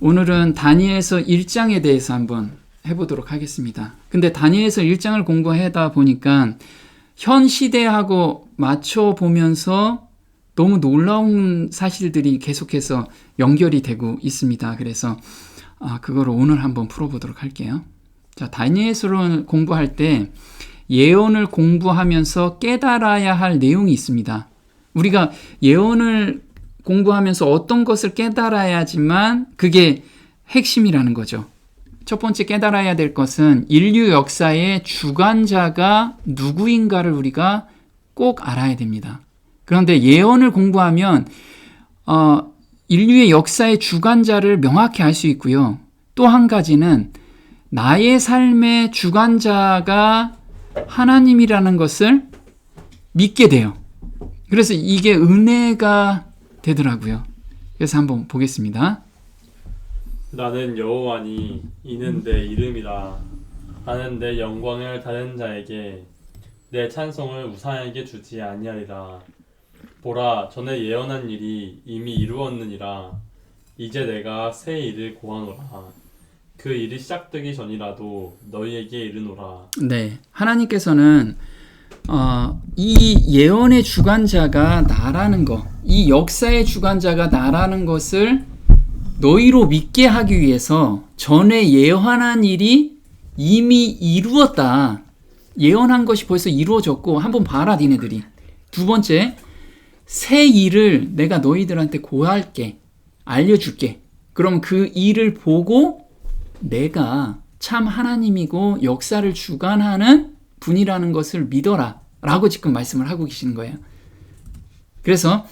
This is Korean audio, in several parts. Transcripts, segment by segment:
오늘은 다니엘서 1장에 대해서 한번 해보도록 하겠습니다. 근데 다니엘서 1장을 공부하다 보니까 현 시대하고 맞춰보면서 너무 놀라운 사실들이 계속해서 연결이 되고 있습니다. 그래서 그거를 오늘 한번 풀어보도록 할게요. 자, 다니엘서를 공부할 때 예언을 공부하면서 깨달아야 할 내용이 있습니다. 우리가 예언을 공부하면서 어떤 것을 깨달아야지만 그게 핵심이라는 거죠. 첫 번째 깨달아야 될 것은 인류 역사의 주관자가 누구인가를 우리가 꼭 알아야 됩니다. 그런데 예언을 공부하면 인류의 역사의 주관자를 명확히 알 수 있고요. 또 한 가지는 나의 삶의 주관자가 하나님이라는 것을 믿게 돼요. 그래서 이게 은혜가 되더라고요. 그래서 한번 보겠습니다. 나는 여호와니 이는 내 이름이라. 나는 내 영광을 다른 자에게 내 찬송을 우상에게 주지 아니하리라. 보라, 전에 예언한 일이 이미 이루었느니라. 이제 내가 새 일을 고하노라. 그 일이 시작되기 전이라도 너희에게 이르노라. 네, 하나님께서는 이 예언의 주관자가 나라는 것, 이 역사의 주관자가 나라는 것을 너희로 믿게 하기 위해서 전에 예언한 일이 이미 이루었다. 예언한 것이 벌써 이루어졌고 한번 봐라 니네들이. 두 번째, 새 일을 내가 너희들한테 고할게, 알려줄게. 그럼 그 일을 보고 내가 참 하나님이고 역사를 주관하는 분이라는 것을 믿어라 라고 지금 말씀을 하고 계시는 거예요. 그래서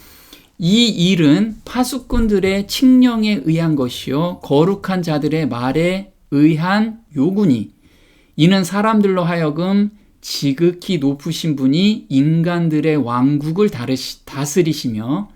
이 일은 파수꾼들의 칙령에 의한 것이요 거룩한 자들의 말에 의한 요구니 이는 사람들로 하여금 지극히 높으신 분이 인간들의 왕국을 다스리시며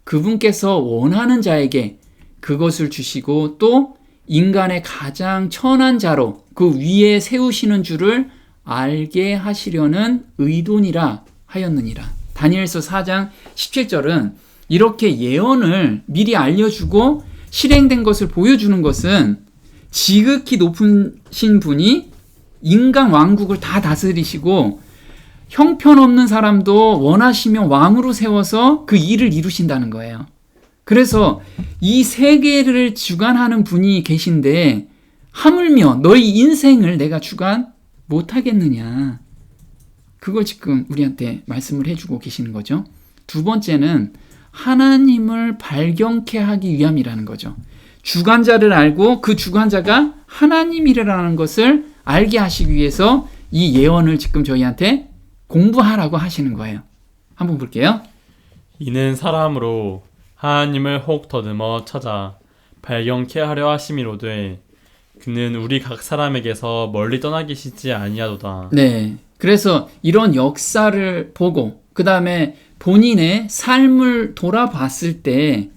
그분께서 원하는 자에게 그것을 주시고 또 인간의 가장 천한 자로 그 위에 세우시는 줄을 알게 하시려는 의도니라 하였느니라. 다니엘서 4장 17절은 이렇게 예언을 미리 알려주고 실행된 것을 보여주는 것은 지극히 높으신 분이 인간 왕국을 다 다스리시고 형편없는 사람도 원하시면 왕으로 세워서 그 일을 이루신다는 거예요. 그래서 이 세계를 주관하는 분이 계신데 하물며 너희 인생을 내가 주관 못하겠느냐. 그걸 지금 우리한테 말씀을 해주고 계시는 거죠. 두 번째는 하나님을 발견케 하기 위함이라는 거죠. 주관자를 알고 그 주관자가 하나님이라는 것을 알게 하시기 위해서 이 예언을 지금 저희한테 공부하라고 하시는 거예요. 한번 볼게요. 이는 사람으로 하나님을 혹 더듬어 찾아 발견케 하려 하심이로되 그는 우리 각 사람에게서 멀리 떠나 계시지 아니하도다. 네, 그래서 이런 역사를 보고 그 다음에 본인의 삶을 돌아봤을 때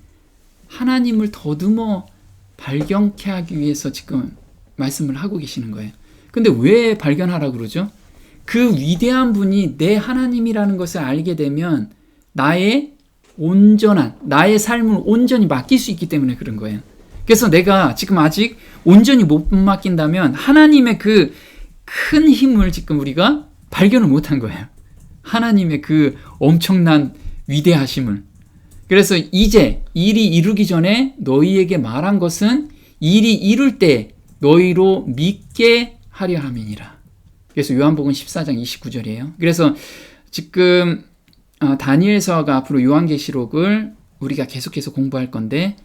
하나님을 더듬어 발견케 하기 위해서 지금 말씀을 하고 계시는 거예요. 근데 왜 발견하라고 그러죠? 그 위대한 분이 내 하나님이라는 것을 알게 되면 나의 삶을 온전히 맡길 수 있기 때문에 그런 거예요. 그래서 내가 지금 아직 온전히 못 맡긴다면 하나님의 그 큰 힘을 지금 우리가 발견을 못한 거예요. 하나님의 그 엄청난 위대하심을. 그래서 이제 일이 이루기 전에 너희에게 말한 것은 일이 이룰 때 너희로 믿게 하려 함이니라. 그래서 요한복음 14장 29절이에요. 그래서 지금 다니엘서가 앞으로 요한계시록을 우리가 계속해서 공부할 건데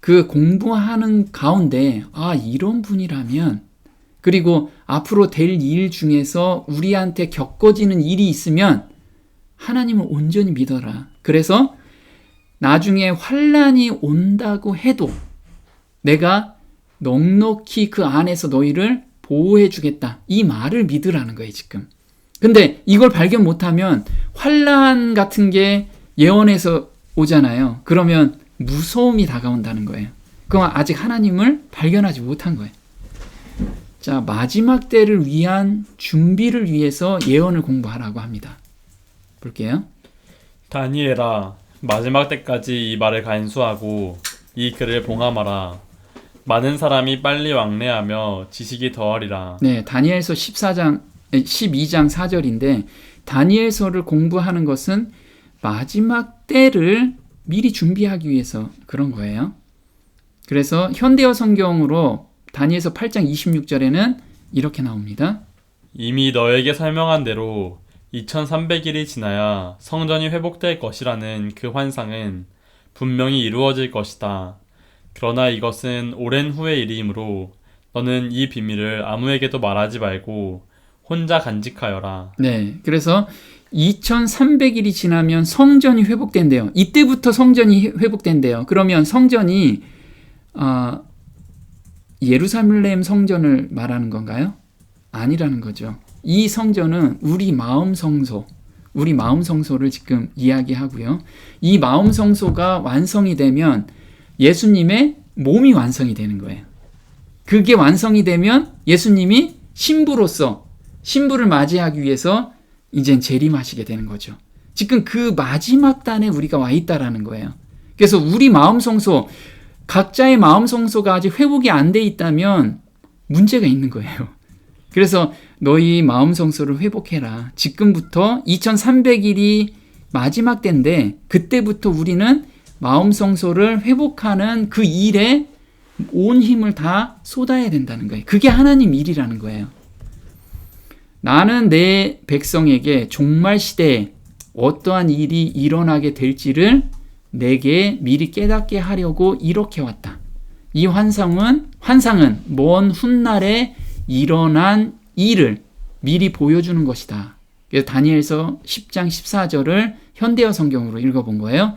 그 공부하는 가운데 이런 분이라면 그리고 앞으로 될 일 중에서 우리한테 겪어지는 일이 있으면 하나님을 온전히 믿어라. 그래서 나중에 환난이 온다고 해도 내가 넉넉히 그 안에서 너희를 보호해 주겠다. 이 말을 믿으라는 거예요, 지금. 근데 이걸 발견 못하면 환난 같은 게 예언에서 오잖아요. 그러면 무서움이 다가온다는 거예요. 그건 아직 하나님을 발견하지 못한 거예요. 자, 마지막 때를 위한 준비를 위해서 예언을 공부하라고 합니다. 볼게요. 다니엘아, 마지막 때까지 이 말을 간수하고 이 글을 봉함하라. 많은 사람이 빨리 왕래하며 지식이 더하리라. 네, 다니엘서 12장 4절인데 다니엘서를 공부하는 것은 마지막 때를 미리 준비하기 위해서 그런 거예요. 그래서 현대어 성경으로 다니엘서 8장 26절에는 이렇게 나옵니다. 이미 너에게 설명한 대로 2300일이 지나야 성전이 회복될 것이라는 그 환상은 분명히 이루어질 것이다. 그러나 이것은 오랜 후의 일이므로 너는 이 비밀을 아무에게도 말하지 말고 혼자 간직하여라. 네, 그래서 2300일이 지나면 성전이 회복된대요. 이때부터 성전이 회복된대요. 그러면 성전이 예루살렘 성전을 말하는 건가요? 아니라는 거죠. 이 성전은 우리 마음 성소를 지금 이야기하고요. 이 마음 성소가 완성이 되면 예수님의 몸이 완성이 되는 거예요. 그게 완성이 되면 예수님이 신부를 맞이하기 위해서 이젠 재림하시게 되는 거죠. 지금 그 마지막 단에 우리가 와 있다라는 거예요. 그래서 우리 마음 성소, 각자의 마음 성소가 아직 회복이 안 돼 있다면 문제가 있는 거예요. 그래서 너희 마음 성소를 회복해라. 지금부터 2300일이 마지막 때인데 그때부터 우리는 마음 성소를 회복하는 그 일에 온 힘을 다 쏟아야 된다는 거예요. 그게 하나님 일이라는 거예요. 나는 내 백성에게 종말 시대에 어떠한 일이 일어나게 될지를 내게 미리 깨닫게 하려고 이렇게 왔다. 이 환상은 먼 훗날에 일어난 일을 미리 보여주는 것이다. 그래서 다니엘서 10장 14절을 현대어 성경으로 읽어본 거예요.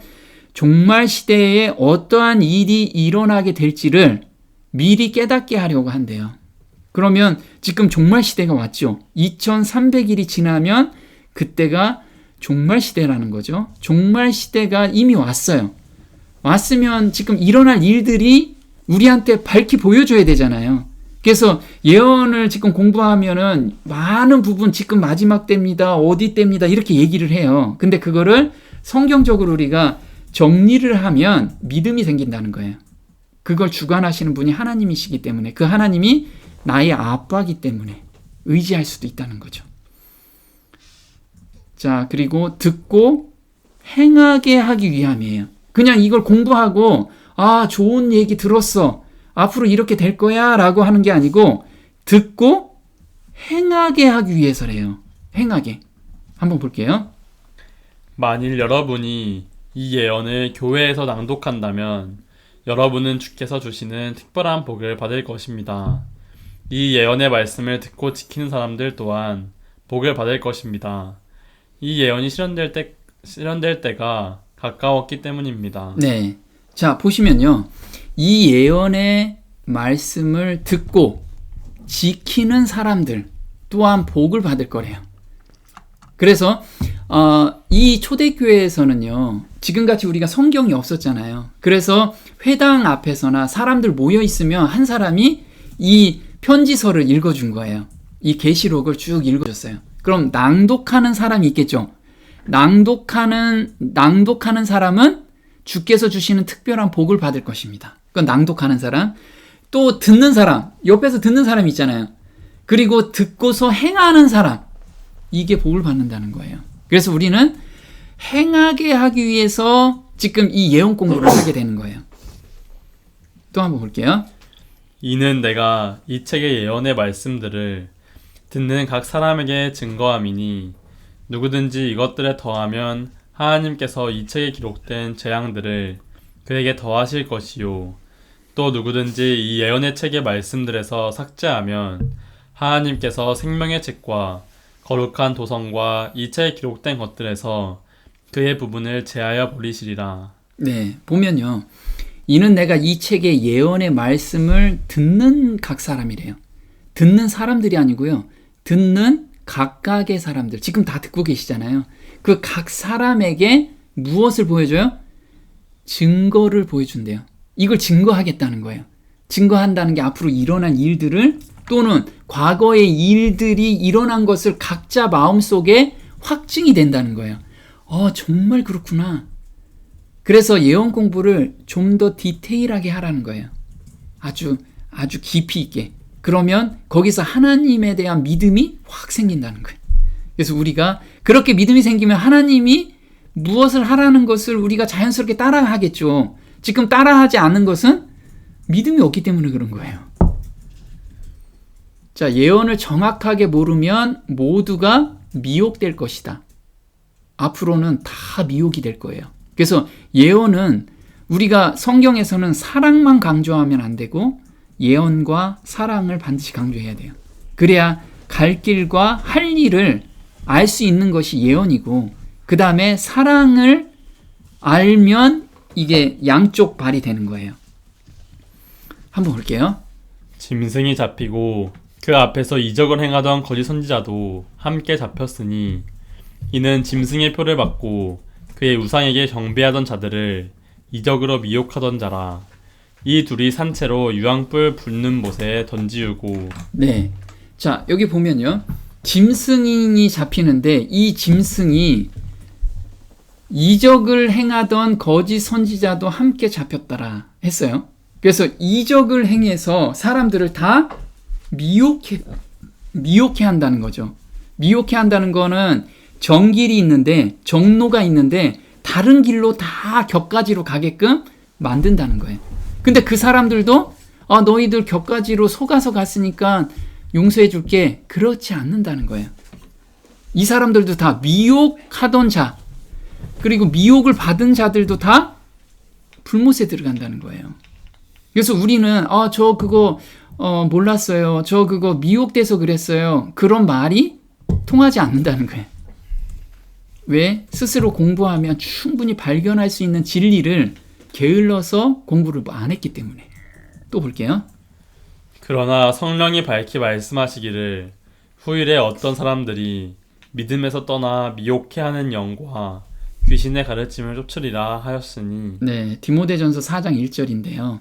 종말 시대에 어떠한 일이 일어나게 될지를 미리 깨닫게 하려고 한대요. 그러면 지금 종말 시대가 왔죠. 2300일이 지나면 그때가 종말 시대라는 거죠. 종말 시대가 이미 왔어요. 왔으면 지금 일어날 일들이 우리한테 밝히 보여줘야 되잖아요. 그래서 예언을 지금 공부하면은 많은 부분 지금 마지막 때입니다. 어디 때입니다. 이렇게 얘기를 해요. 근데 그거를 성경적으로 우리가 정리를 하면 믿음이 생긴다는 거예요. 그걸 주관하시는 분이 하나님이시기 때문에 그 하나님이 나의 아빠이기 때문에 의지할 수도 있다는 거죠. 자, 그리고 듣고 행하게 하기 위함이에요. 그냥 이걸 공부하고 좋은 얘기 들었어. 앞으로 이렇게 될 거야 라고 하는 게 아니고 듣고 행하게 하기 위해서래요. 행하게. 한번 볼게요. 만일 여러분이 이 예언을 교회에서 낭독한다면 여러분은 주께서 주시는 특별한 복을 받을 것입니다. 이 예언의 말씀을 듣고 지키는 사람들 또한 복을 받을 것입니다. 이 예언이 실현될 때가 가까웠기 때문입니다. 네. 자, 보시면요. 이 예언의 말씀을 듣고 지키는 사람들 또한 복을 받을 거래요. 그래서 이 초대교회에서는요. 지금같이 우리가 성경이 없었잖아요. 그래서 회당 앞에서나 사람들 모여 있으면 한 사람이 이 편지서를 읽어준 거예요. 이 계시록을 쭉 읽어줬어요. 그럼 낭독하는 사람이 있겠죠. 낭독하는 사람은 주께서 주시는 특별한 복을 받을 것입니다. 그건 낭독하는 사람. 또 듣는 사람, 옆에서 듣는 사람이 있잖아요. 그리고 듣고서 행하는 사람, 이게 복을 받는다는 거예요. 그래서 우리는 행하게 하기 위해서 지금 이 예언 공부를 하게 되는 거예요. 또 한번 볼게요. 이는 내가 이 책의 예언의 말씀들을 듣는 각 사람에게 증거함이니 누구든지 이것들에 더하면 하나님께서 이 책에 기록된 재앙들을 그에게 더하실 것이요 또 누구든지 이 예언의 책의 말씀들에서 삭제하면 하나님께서 생명의 책과 거룩한 도성과 이 책에 기록된 것들에서 그의 부분을 제하여 버리시리라. 네, 보면요. 이는 내가 이 책의 예언의 말씀을 듣는 각 사람이래요. 듣는 사람들이 아니고요. 듣는 각각의 사람들. 지금 다 듣고 계시잖아요. 그 각 사람에게 무엇을 보여줘요? 증거를 보여준대요. 이걸 증거하겠다는 거예요. 증거한다는 게 앞으로 일어날 일들을 또는 과거의 일들이 일어난 것을 각자 마음속에 확증이 된다는 거예요. 정말 그렇구나. 그래서 예언 공부를 좀 더 디테일하게 하라는 거예요. 아주 깊이 있게. 그러면 거기서 하나님에 대한 믿음이 확 생긴다는 거예요. 그래서 우리가 그렇게 믿음이 생기면 하나님이 무엇을 하라는 것을 우리가 자연스럽게 따라하겠죠. 지금 따라하지 않는 것은 믿음이 없기 때문에 그런 거예요. 자, 예언을 정확하게 모르면 모두가 미혹될 것이다. 앞으로는 다 미혹이 될 거예요. 그래서 예언은 우리가 성경에서는 사랑만 강조하면 안 되고 예언과 사랑을 반드시 강조해야 돼요. 그래야 갈 길과 할 일을 알 수 있는 것이 예언이고, 그 다음에 사랑을 알면 이게 양쪽 발이 되는 거예요. 한번 볼게요. 짐승이 잡히고 그 앞에서 이적을 행하던 거짓 선지자도 함께 잡혔으니 이는 짐승의 표를 받고 그의 우상에게 경배하던 자들을 이적으로 미혹하던 자라. 이 둘이 산채로 유황불 붙는 못에 던지우고. 네. 자, 여기 보면요. 짐승이 잡히는데 이 짐승이 이적을 행하던 거짓 선지자도 함께 잡혔더라 했어요. 그래서 이적을 행해서 사람들을 다 미혹해 한다는 거죠. 미혹해 한다는 거는 정길이 있는데, 정로가 있는데 다른 길로 다 격가지로 가게끔 만든다는 거예요. 근데 그 사람들도 너희들 격가지로 속아서 갔으니까 용서해 줄게, 그렇지 않는다는 거예요. 이 사람들도 다 미혹하던 자, 그리고 미혹을 받은 자들도 다 불못에 들어간다는 거예요. 그래서 우리는 저 그거 몰랐어요, 저 그거 미혹돼서 그랬어요, 그런 말이 통하지 않는다는 거예요. 왜? 스스로 공부하면 충분히 발견할 수 있는 진리를 게을러서 공부를 안 했기 때문에. 또 볼게요. 그러나 성령이 밝히 말씀하시기를 후일에 어떤 사람들이 믿음에서 떠나 미혹해하는 영과 귀신의 가르침을 쫓으리라 하였으니. 네, 디모데전서 4장 1절인데요.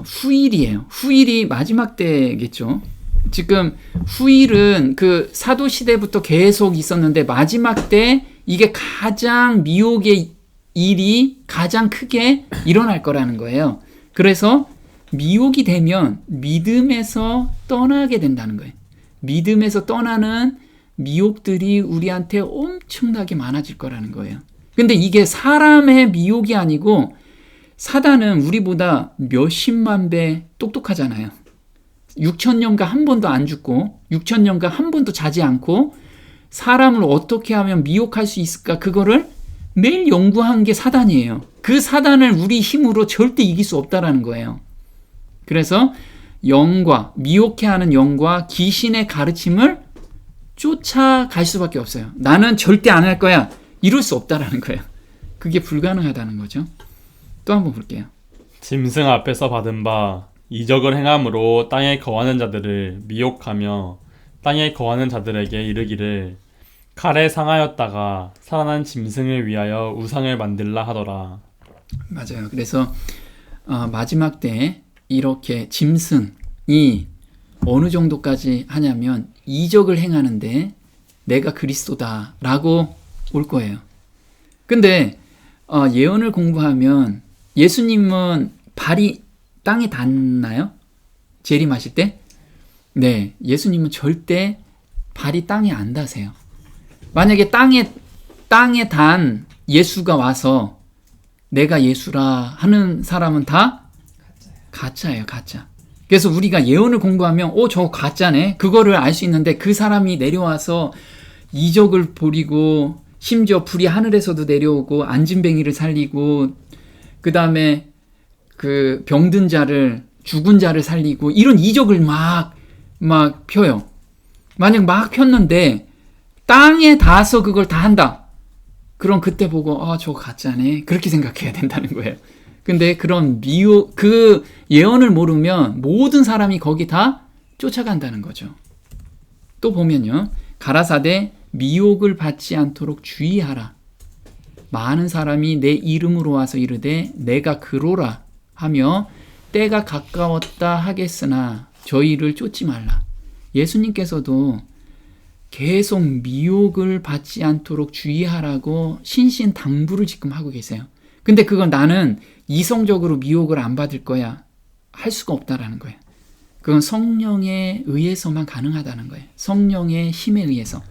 후일이에요. 후일이 마지막 때겠죠. 지금 후일은 그 사도 시대부터 계속 있었는데 마지막 때 이게 가장 미혹의 일이 가장 크게 일어날 거라는 거예요. 그래서 미혹이 되면 믿음에서 떠나게 된다는 거예요. 믿음에서 떠나는 미혹들이 우리한테 엄청나게 많아질 거라는 거예요. 근데 이게 사람의 미혹이 아니고 사단은 우리보다 몇십만 배 똑똑하잖아요. 6,000년간 한 번도 안 죽고 6,000년간 한 번도 자지 않고 사람을 어떻게 하면 미혹할 수 있을까, 그거를 매일 연구한 게 사단이에요. 그 사단을 우리 힘으로 절대 이길 수 없다라는 거예요. 그래서 영과, 미혹해하는 영과 귀신의 가르침을 쫓아갈 수밖에 없어요. 나는 절대 안 할 거야, 이럴 수 없다라는 거예요. 그게 불가능하다는 거죠. 또 한번 볼게요. 짐승 앞에서 받은 바 이적을 행함으로 땅에 거하는 자들을 미혹하며 땅에 거하는 자들에게 이르기를 칼에 상하였다가 살아난 짐승을 위하여 우상을 만들라 하더라. 맞아요. 그래서 마지막 때 이렇게 짐승이 어느 정도까지 하냐면 이적을 행하는데 내가 그리스도다라고 올 거예요. 근데 예언을 공부하면 예수님은 발이 땅에 닿나요? 재림하실 때? 네, 예수님은 절대 발이 땅에 안 닿으세요. 만약에 땅에 단 예수가 와서 내가 예수라 하는 사람은 다 가짜예요, 가짜. 그래서 우리가 예언을 공부하면 저거 가짜네, 그거를 알 수 있는데 그 사람이 내려와서 이적을 벌이고 심지어 불이 하늘에서도 내려오고 안진뱅이를 살리고 그 다음에 그 병든 자를, 죽은 자를 살리고 이런 이적을 막 펴요. 만약 막 폈는데 땅에 닿아서 그걸 다 한다, 그럼 그때 보고 저거 가짜네, 그렇게 생각해야 된다는 거예요. 근데 그런 그 예언을 모르면 모든 사람이 거기 다 쫓아간다는 거죠. 또 보면요, 가라사대 미혹을 받지 않도록 주의하라. 많은 사람이 내 이름으로 와서 이르되 내가 그로라 하며 때가 가까웠다 하겠으나 저희를 쫓지 말라. 예수님께서도 계속 미혹을 받지 않도록 주의하라고 신신당부를 지금 하고 계세요. 근데 그건 나는 이성적으로 미혹을 안 받을 거야, 할 수가 없다라는 거예요. 그건 성령에 의해서만 가능하다는 거예요. 성령의 힘에 의해서.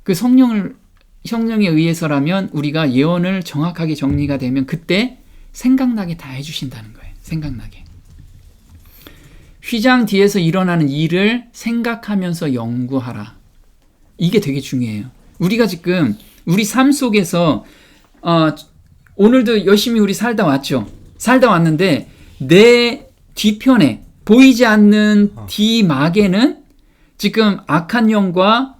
그 성령에 의해서라면 우리가 예언을 정확하게 정리가 되면 그때 생각나게 다 해주신다는 거예요. 생각나게. 휘장 뒤에서 일어나는 일을 생각하면서 연구하라. 이게 되게 중요해요. 우리가 지금 우리 삶 속에서 오늘도 열심히 우리 살다 왔죠. 살다 왔는데 내 뒤편에 보이지 않는 뒤막에는 지금 악한 영과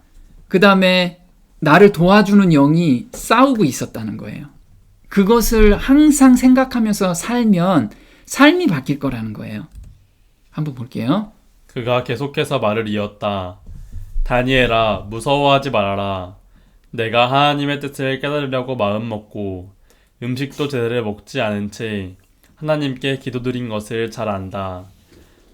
그 다음에 나를 도와주는 영이 싸우고 있었다는 거예요. 그것을 항상 생각하면서 살면 삶이 바뀔 거라는 거예요. 한번 볼게요. 그가 계속해서 말을 이었다. 다니엘아, 무서워하지 말아라. 내가 하나님의 뜻을 깨달으려고 마음먹고 음식도 제대로 먹지 않은 채 하나님께 기도드린 것을 잘 안다.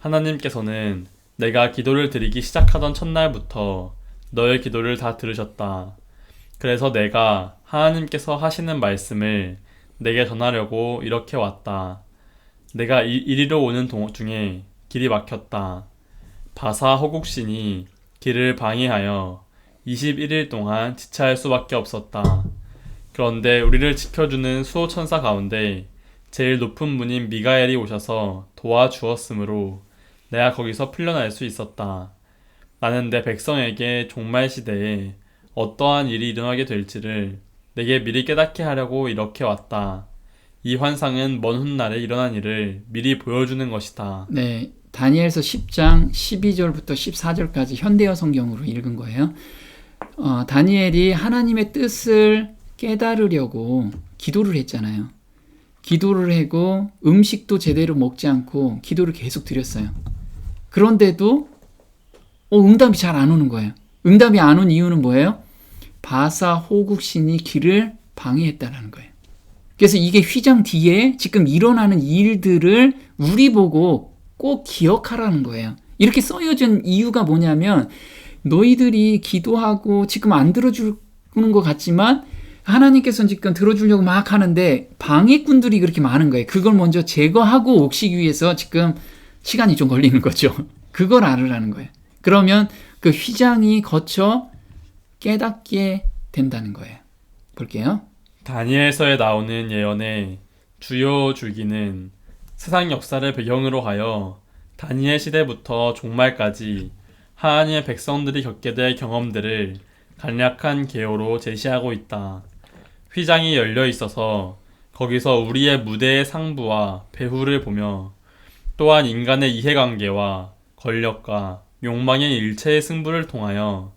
하나님께서는 내가 기도를 드리기 시작하던 첫날부터 너의 기도를 다 들으셨다. 그래서 내가 하나님께서 하시는 말씀을 내게 전하려고 이렇게 왔다. 내가 이리로 오는 중에 길이 막혔다. 바사 호국신이 길을 방해하여 21일 동안 지체할 수밖에 없었다. 그런데 우리를 지켜주는 수호천사 가운데 제일 높은 분인 미가엘이 오셔서 도와주었으므로 내가 거기서 풀려날 수 있었다. 나는 내 백성에게 종말 시대에 어떠한 일이 일어나게 될지를 내게 미리 깨닫게 하려고 이렇게 왔다. 이 환상은 먼 훗날에 일어난 일을 미리 보여주는 것이다. 네, 다니엘서 10장 12절부터 14절까지 현대어 성경으로 읽은 거예요. 다니엘이 하나님의 뜻을 깨달으려고 기도를 했잖아요. 기도를 하고 음식도 제대로 먹지 않고 기도를 계속 드렸어요. 그런데도 응답이 잘 안 오는 거예요. 응답이 안 온 이유는 뭐예요? 바사 호국신이 길을 방해했다는 거예요. 그래서 이게 휘장 뒤에 지금 일어나는 일들을 우리 보고 꼭 기억하라는 거예요. 이렇게 써여진 이유가 뭐냐면 너희들이 기도하고 지금 안 들어주는 것 같지만 하나님께서는 지금 들어주려고 막 하는데 방해꾼들이 그렇게 많은 거예요. 그걸 먼저 제거하고 오시기 위해서 지금 시간이 좀 걸리는 거죠. 그걸 알으라는 거예요. 그러면 그 휘장이 거쳐 깨닫게 된다는 거예요. 볼게요. 다니엘서에 나오는 예언의 주요 줄기는 세상 역사를 배경으로 하여 다니엘 시대부터 종말까지 하나님의 백성들이 겪게 될 경험들을 간략한 개요로 제시하고 있다. 휘장이 열려 있어서 거기서 우리의 무대의 상부와 배후를 보며 또한 인간의 이해관계와 권력과 욕망의 일체의 승부를 통하여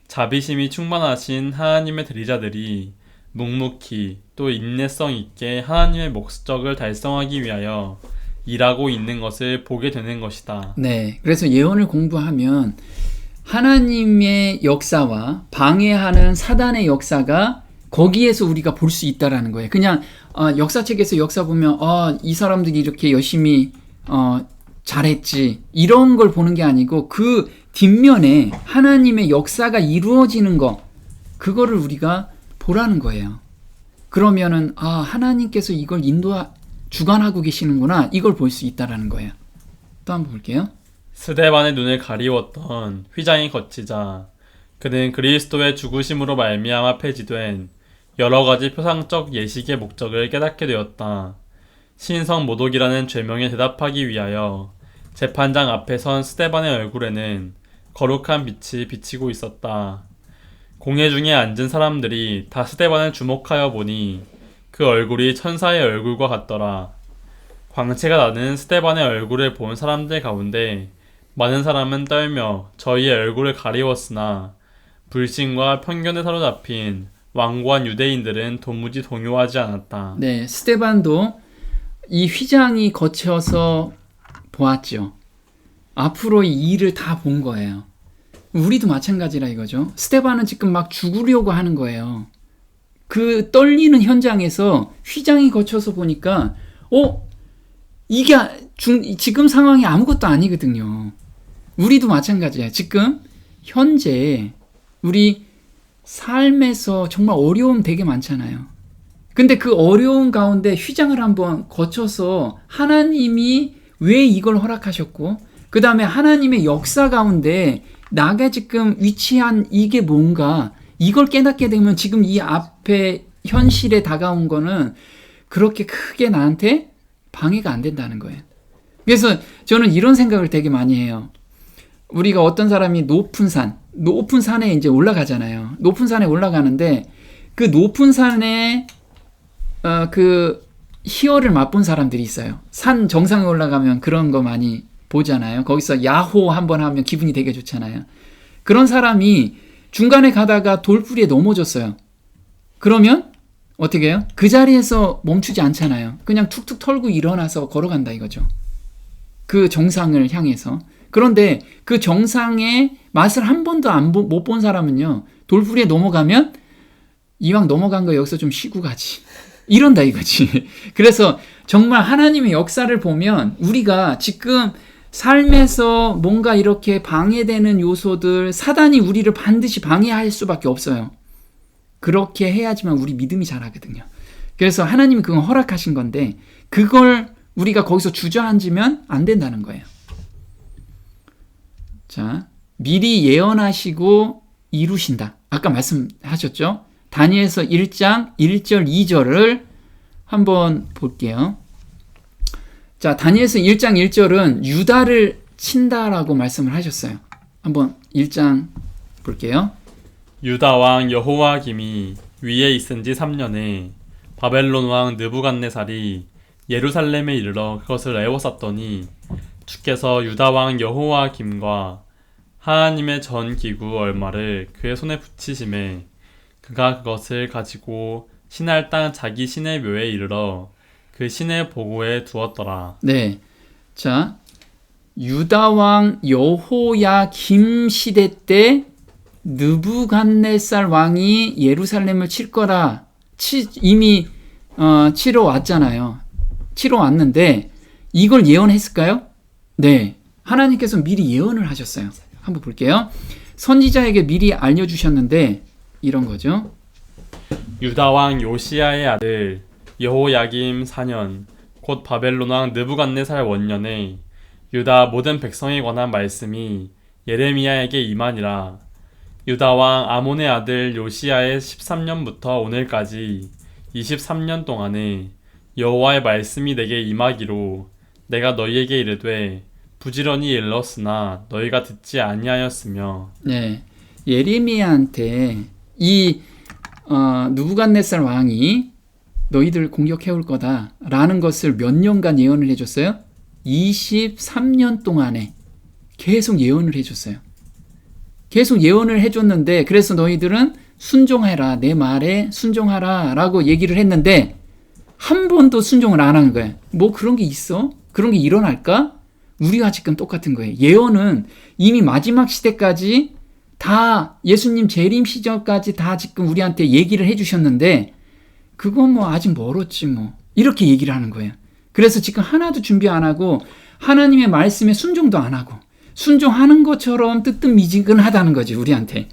자비심이 충만하신 하나님의 대리자들이 묵묵히 또 인내성 있게 하나님의 목적을 달성하기 위하여 일하고 있는 것을 보게 되는 것이다. 네, 그래서 예언을 공부하면 하나님의 역사와 방해하는 사단의 역사가 거기에서 우리가 볼 수 있다라는 거예요. 그냥 역사책에서 역사 보면 이 사람들이 이렇게 열심히 잘했지 이런 걸 보는 게 아니고 그 뒷면에 하나님의 역사가 이루어지는 거 그거를 우리가 보라는 거예요. 그러면은 하나님께서 이걸 주관하고 계시는구나 이걸 볼 수 있다라는 거예요. 또 한번 볼게요. 스데반의 눈을 가리웠던 휘장이 걷히자 그는 그리스도의 죽으심으로 말미암아 폐지된 여러 가지 표상적 예식의 목적을 깨닫게 되었다. 신성 모독이라는 죄명에 대답하기 위하여 재판장 앞에 선 스데반의 얼굴에는 거룩한 빛이 비치고 있었다. 공회 중에 앉은 사람들이 다 스데반을 주목하여 보니 그 얼굴이 천사의 얼굴과 같더라. 광채가 나는 스데반의 얼굴을 본 사람들 가운데 많은 사람은 떨며 저희의 얼굴을 가리웠으나 불신과 편견에 사로잡힌 완고한 유대인들은 도무지 동요하지 않았다. 네, 스데반도 이 휘장이 거쳐서 보았죠. 앞으로 이 일을 다 본 거예요. 우리도 마찬가지라 이거죠. 스데반은 지금 막 죽으려고 하는 거예요. 그 떨리는 현장에서 휘장이 거쳐서 보니까 이게 지금 상황이 아무것도 아니거든요. 우리도 마찬가지야. 지금 현재 우리 삶에서 정말 어려움 되게 많잖아요. 근데 그 어려움 가운데 휘장을 한번 거쳐서 하나님이 왜 이걸 허락하셨고, 그 다음에 하나님의 역사 가운데 나가 지금 위치한 이게 뭔가, 이걸 깨닫게 되면 지금 이 앞에 현실에 다가온 거는 그렇게 크게 나한테 방해가 안 된다는 거예요. 그래서 저는 이런 생각을 되게 많이 해요. 우리가 어떤 사람이 높은 산에 이제 올라가잖아요. 높은 산에 올라가는데 그 높은 산에 그 희열을 맛본 사람들이 있어요. 산 정상에 올라가면 그런 거 많이 보잖아요. 거기서 야호 한번 하면 기분이 되게 좋잖아요. 그런 사람이 중간에 가다가 돌부리에 넘어졌어요. 그러면 어떻게 해요? 그 자리에서 멈추지 않잖아요. 그냥 툭툭 털고 일어나서 걸어간다 이거죠. 그 정상을 향해서. 그런데 그 정상의 맛을 한 번도 못 본 사람은요, 돌부리에 넘어가면 이왕 넘어간 거 여기서 좀 쉬고 가지, 이런다 이거지. 그래서 정말 하나님의 역사를 보면 우리가 지금 삶에서 뭔가 이렇게 방해되는 요소들, 사단이 우리를 반드시 방해할 수밖에 없어요. 그렇게 해야지만 우리 믿음이 자라거든요. 그래서 하나님이 그건 허락하신 건데 그걸 우리가 거기서 주저앉으면 안 된다는 거예요. 자, 미리 예언하시고 이루신다. 아까 말씀하셨죠? 다니엘서 1장 1절 2절을 한번 볼게요. 자, 다니엘서 1장 1절은 유다를 친다라고 말씀을 하셨어요. 한번 1장 볼게요. 유다 왕 여호와김이 위에 있은 지 3년에 바벨론 왕 느부갓네살이 예루살렘에 이르러 그것을 에워쌌더니 주께서 유다 왕 여호와김과 하나님의 전 기구 얼마를 그의 손에 붙이심에 그가 그것을 가지고 신할 땅 자기 신의 묘에 이르러 그 신의 보고에 두었더라. 네, 자, 유다 왕 여호야김 시대 때 느부갓네살 왕이 예루살렘을 칠 거라 이미 치러 왔잖아요. 치러 왔는데 이걸 예언했을까요? 네, 하나님께서 미리 예언을 하셨어요. 한번 볼게요. 선지자에게 미리 알려주셨는데 이런 거죠. 유다 왕 요시야의 아들 여호야김 4년 곧 바벨론 왕 느부갓네살 원년에 유다 모든 백성에 관한 말씀이 예레미야에게 임하니라. 유다 왕 아몬의 아들 요시야의 13년부터 오늘까지 23년 동안에 여호와의 말씀이 내게 임하기로 내가 너희에게 이르되 부지런히 일렀으나 너희가 듣지 아니하였으며. 네, 예레미야한테 이 느부갓네살 왕이 너희들 공격해올 거다라는 것을 몇 년간 예언을 해줬어요? 23년 동안에 계속 예언을 해줬어요. 계속 예언을 해줬는데 그래서 너희들은 순종해라, 내 말에 순종하라 라고 얘기를 했는데 한 번도 순종을 안 한 거예요. 뭐 그런 게 있어? 그런 게 일어날까? 우리와 지금 똑같은 거예요. 예언은 이미 마지막 시대까지 다 예수님 재림 시절까지 다 지금 우리한테 얘기를 해주셨는데 그건 뭐 아직 멀었지 뭐, 이렇게 얘기를 하는 거예요. 그래서 지금 하나도 준비 안 하고 하나님의 말씀에 순종도 안 하고 순종하는 것처럼 뜨뜻미지근하다는 거지 우리한테.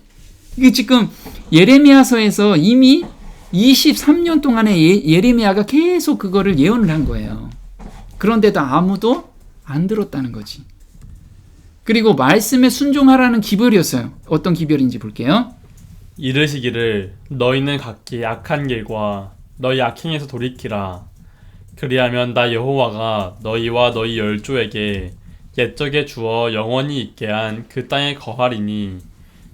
이게 지금 예레미야서에서 이미 23년 동안에 예레미야가 계속 그거를 예언을 한 거예요. 그런데도 아무도 안 들었다는 거지. 그리고 말씀에 순종하라는 기별이었어요. 어떤 기별인지 볼게요. 이르시기를 너희는 각기 악한 길과 너희 악행에서 돌이키라. 그리하면 나 여호와가 너희와 너희 열조에게 옛적에 주어 영원히 있게 한 그 땅에 거하리니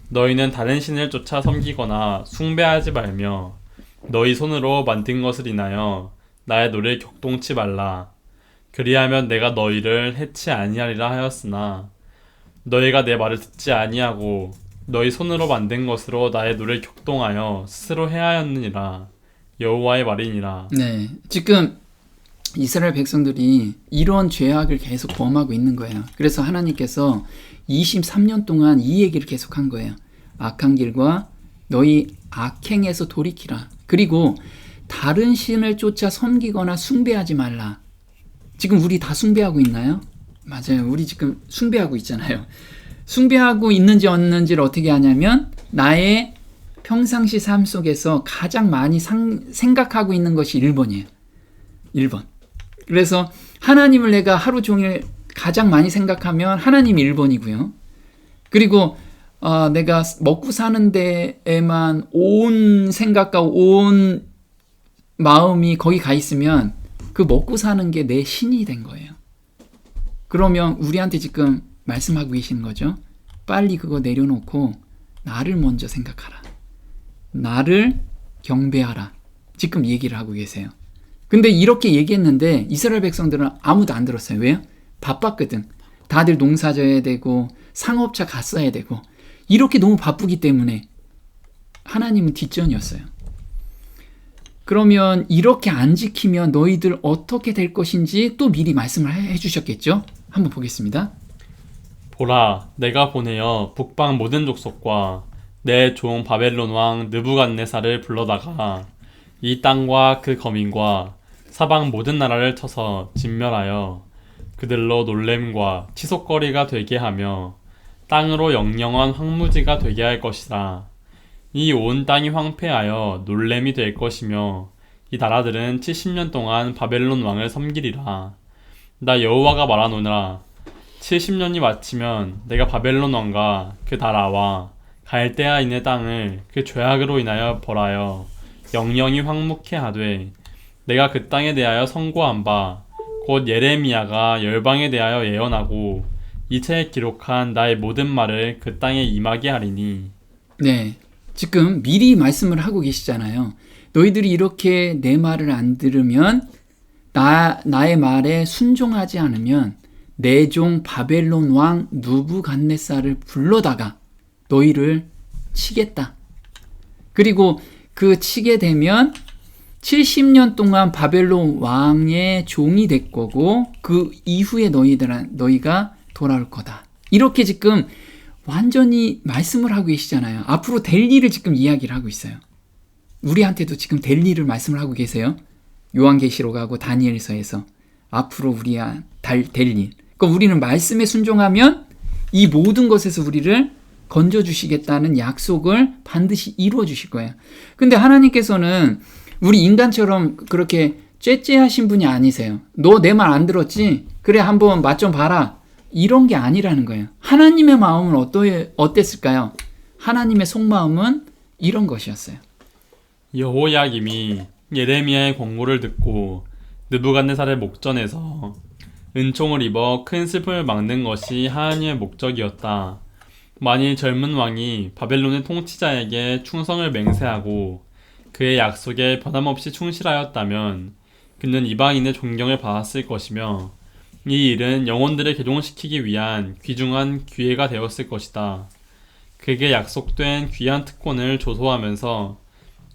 너희는 다른 신을 쫓아 섬기거나 숭배하지 말며 너희 손으로 만든 것을 인하여 나의 노를 격동치 말라. 그리하면 내가 너희를 해치 아니하리라 하였으나 너희가 내 말을 듣지 아니하고 너희 손으로 만든 것으로 나의 노를 격동하여 스스로 해하였느니라. 여호와의 말이니라. 네, 지금 이스라엘 백성들이 이런 죄악을 계속 범하고 있는 거예요. 그래서 하나님께서 23년 동안 이 얘기를 계속한 거예요. 악한 길과 너희 악행에서 돌이키라. 그리고 다른 신을 쫓아 섬기거나 숭배하지 말라. 지금 우리 다 숭배하고 있나요? 맞아요. 우리 지금 숭배하고 있잖아요. 숭배하고 있는지 없는지를 어떻게 하냐면 나의 평상시 삶 속에서 가장 많이 생각하고 있는 것이 1번이에요. 1번. 그래서 하나님을 내가 하루 종일 가장 많이 생각하면 하나님이 1번이고요. 그리고 내가 먹고 사는 데에만 온 생각과 온 마음이 거기 가 있으면 그 먹고 사는 게 내 신이 된 거예요. 그러면 우리한테 지금 말씀하고 계시는 거죠. 빨리 그거 내려놓고 나를 먼저 생각하라. 나를 경배하라. 지금 얘기를 하고 계세요. 근데 이렇게 얘기했는데 이스라엘 백성들은 아무도 안 들었어요. 왜요? 바빴거든. 다들 농사 져야 되고 상업차 갔어야 되고 이렇게 너무 바쁘기 때문에 하나님은 뒷전이었어요. 그러면 이렇게 안 지키면 너희들 어떻게 될 것인지 또 미리 말씀을 해주셨겠죠? 한번 보겠습니다. 보라, 내가 보내어 북방 모든 족속과 내 종 바벨론 왕 느부갓네살을 불러다가 이 땅과 그 거민과 사방 모든 나라를 쳐서 진멸하여 그들로 놀램과 치솟거리가 되게 하며 땅으로 영영한 황무지가 되게 할 것이라. 이 온 땅이 황폐하여 놀램이 될 것이며 이 나라들은 70년 동안 바벨론 왕을 섬기리라. 나 여호와가 말하노라. 70년이 마치면 내가 바벨론 왕과 그 나라와 갈대아인의 땅을 그 죄악으로 인하여 벌하여 영영이 황무케 하되 내가 그 땅에 대하여 선고한 바 곧 예레미야가 열방에 대하여 예언하고 이 책에 기록한 나의 모든 말을 그 땅에 임하게 하리니. 네, 지금 미리 말씀을 하고 계시잖아요. 너희들이 이렇게 내 말을 안 들으면 나의 말에 순종하지 않으면 내 종 바벨론 왕 느부갓네살을 불러다가 너희를 치겠다. 그리고 그 치게 되면 70년 동안 바벨론 왕의 종이 될 거고 그 이후에 너희가 돌아올 거다. 이렇게 지금 완전히 말씀을 하고 계시잖아요. 앞으로 될 일을 지금 이야기를 하고 있어요. 우리한테도 지금 될 일을 말씀을 하고 계세요. 요한계시록하고 다니엘서에서 앞으로 우리야 될 일. 그러니까 우리는 말씀에 순종하면 이 모든 것에서 우리를 건져주시겠다는 약속을 반드시 이루어 주실 거예요. 근데 하나님께서는 우리 인간처럼 그렇게 째째하신 분이 아니세요. 너 내 말 안 들었지? 그래 한번 맛 좀 봐라. 이런 게 아니라는 거예요. 하나님의 마음은 어땠을까요? 하나님의 속마음은 이런 것이었어요. 여호야김이 예레미야의 권고를 듣고 느부갓네살의 목전에서 은총을 입어 큰 슬픔을 막는 것이 하나님의 목적이었다. 만일 젊은 왕이 바벨론의 통치자에게 충성을 맹세하고 그의 약속에 변함없이 충실하였다면 그는 이방인의 존경을 받았을 것이며 이 일은 영혼들을 개종시키기 위한 귀중한 기회가 되었을 것이다. 그에게 약속된 귀한 특권을 조소하면서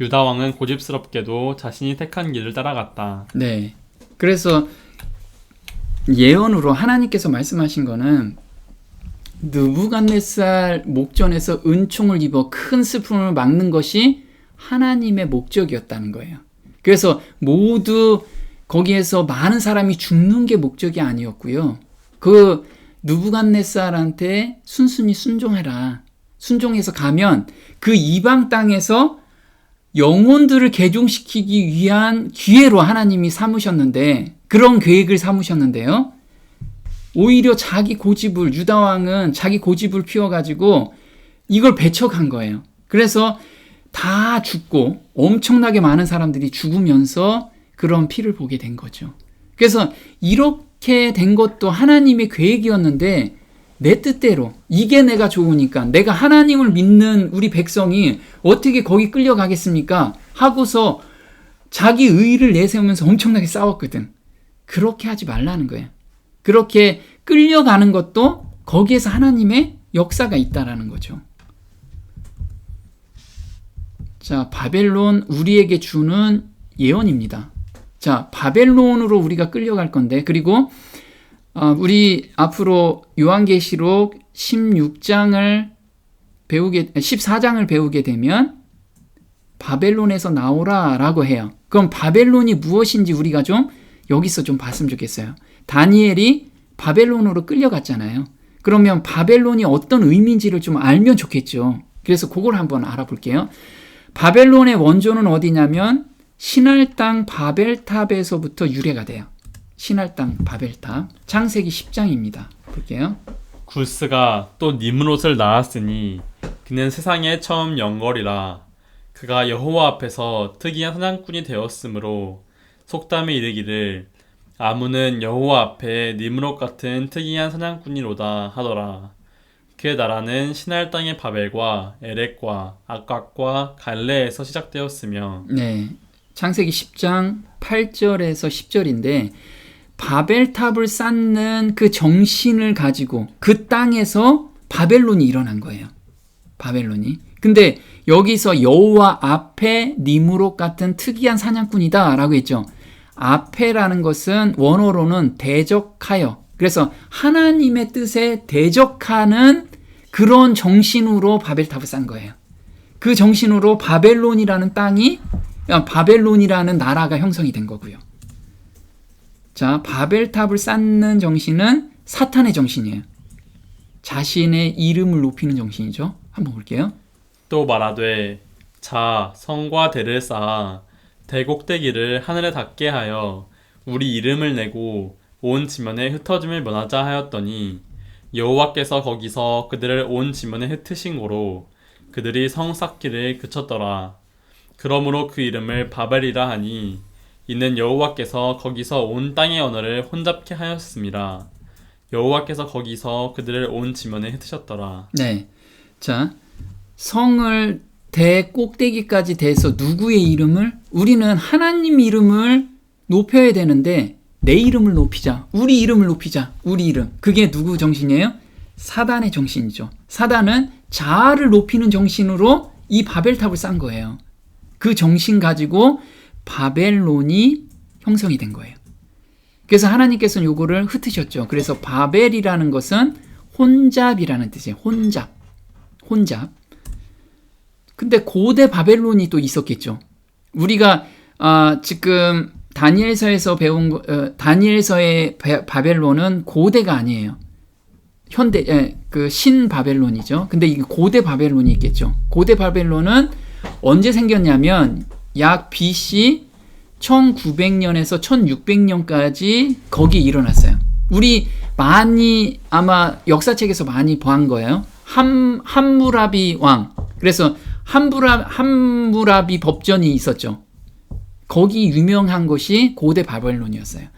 유다 왕은 고집스럽게도 자신이 택한 길을 따라갔다. 네. 그래서 예언으로 하나님께서 말씀하신 거는 느부갓네살 목전에서 은총을 입어 큰 슬픔을 막는 것이 하나님의 목적이었다는 거예요. 그래서 모두 거기에서 많은 사람이 죽는 게 목적이 아니었고요. 그 느부갓네살한테 순순히 순종해라. 순종해서 가면 그 이방 땅에서 영혼들을 개종시키기 위한 기회로 하나님이 삼으셨는데 그런 계획을 삼으셨는데요. 오히려 자기 고집을 유다 왕은 자기 고집을 피워가지고 이걸 배척한 거예요. 그래서 다 죽고 엄청나게 많은 사람들이 죽으면서 그런 피를 보게 된 거죠. 그래서 이렇게 된 것도 하나님의 계획이었는데 내 뜻대로 이게 내가 좋으니까 내가 하나님을 믿는 우리 백성이 어떻게 거기 끌려가겠습니까? 하고서 자기 의의를 내세우면서 엄청나게 싸웠거든. 그렇게 하지 말라는 거예요. 그렇게 끌려가는 것도 거기에서 하나님의 역사가 있다라는 거죠. 자, 바벨론 우리에게 주는 예언입니다. 자, 바벨론으로 우리가 끌려갈 건데 그리고 우리 앞으로 요한계시록 14장을 배우게 되면 바벨론에서 나오라 라고 해요. 그럼 바벨론이 무엇인지 우리가 좀 여기서 좀 봤으면 좋겠어요. 다니엘이 바벨론으로 끌려갔잖아요. 그러면 바벨론이 어떤 의미인지를 좀 알면 좋겠죠. 그래서 그걸 한번 알아볼게요. 바벨론의 원조는 어디냐면 신할 땅 바벨탑에서부터 유래가 돼요. 신할 땅 바벨탑 창세기 10장입니다. 볼게요. 구스가 또 니므롯을 낳았으니 그는 세상에 처음 영걸이라. 그가 여호와 앞에서 특이한 사냥꾼이 되었으므로 속담에 이르기를 아문은 여호와 앞에 니므롯 같은 특이한 사냥꾼이로다 하더라. 그의 나라는 신할 땅의 바벨과 에렉과 악각과 갈레에서 시작되었으며. 네, 창세기 10장 8절에서 10절인데 바벨탑을 쌓는 그 정신을 가지고 그 땅에서 바벨론이 일어난 거예요. 바벨론이. 근데 여기서 여호와 앞에 니므롯 같은 특이한 사냥꾼이다 라고 했죠. 앞에라는 것은 원어로는 대적하여, 그래서 하나님의 뜻에 대적하는 그런 정신으로 바벨탑을 쌓은 거예요. 그 정신으로 바벨론이라는 땅이, 바벨론이라는 나라가 형성이 된 거고요. 자, 바벨탑을 쌓는 정신은 사탄의 정신이에요. 자신의 이름을 높이는 정신이죠. 한번 볼게요. 또 말하되 자 성과 대를 쌓아 대곡대기를 하늘에 닿게 하여 우리 이름을 내고 온 지면에 흩어짐을 면하자 하였더니 여호와께서 거기서 그들을 온 지면에 흩으신 고로 그들이 성 쌓기를 그쳤더라. 그러므로 그 이름을 바벨이라 하니 이는 여호와께서 거기서 온 땅의 언어를 혼잡케 하였습니다. 여호와께서 거기서 그들을 온 지면에 흩으셨더라. 네, 자, 성을 대꼭대기까지 대서 누구의 이름을? 우리는 하나님 이름을 높여야 되는데 내 이름을 높이자, 우리 이름을 높이자, 우리 이름. 그게 누구 정신이에요? 사단의 정신이죠. 사단은 자아를 높이는 정신으로 이 바벨탑을 쌓은 거예요. 그 정신 가지고 바벨론이 형성이 된 거예요. 그래서 하나님께서는 요거를 흩으셨죠. 그래서 바벨이라는 것은 혼잡이라는 뜻이에요. 혼잡. 근데 고대 바벨론이 또 있었겠죠. 우리가 지금 다니엘서에서 배운 다니엘서의 바벨론은 고대가 아니에요. 현대 그 신바벨론이죠. 근데 이게 고대 바벨론이 있겠죠. 고대 바벨론은 언제 생겼냐면 약 BC 1900년에서 1600년까지 거기에 일어났어요. 우리 많이 아마 역사책에서 많이 본 거예요. 함무라비 왕. 그래서 함무라비 법전이 있었죠. 거기 유명한 것이 고대 바벨론이었어요.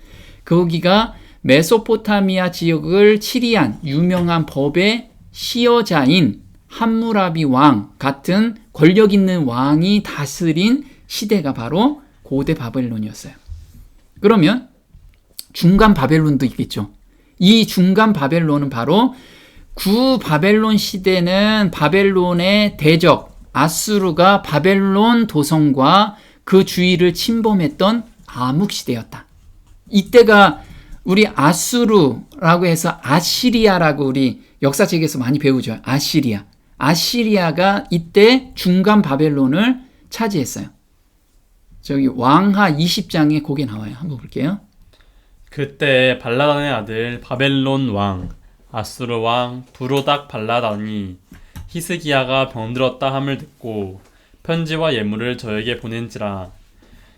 거기가 메소포타미아 지역을 치리한 유명한 법의 시여자인 함무라비 왕 같은 권력 있는 왕이 다스린 시대가 바로 고대 바벨론이었어요. 그러면 중간 바벨론도 있겠죠. 이 중간 바벨론은 바로 구 바벨론 시대는 바벨론의 대적 아수르가 바벨론 도성과 그 주위를 침범했던 암흑 시대였다. 이때가 우리 아수르라고 해서 아시리아라고 우리 역사책에서 많이 배우죠. 아시리아가 이때 중간 바벨론을 차지했어요. 저기 왕하 20장에 거기에 나와요. 한번 볼게요. 그때 발라단의 아들 바벨론 왕 아수르 왕 부로닥 발라단이 히스기야가 병들었다 함을 듣고 편지와 예물을 저에게 보낸지라.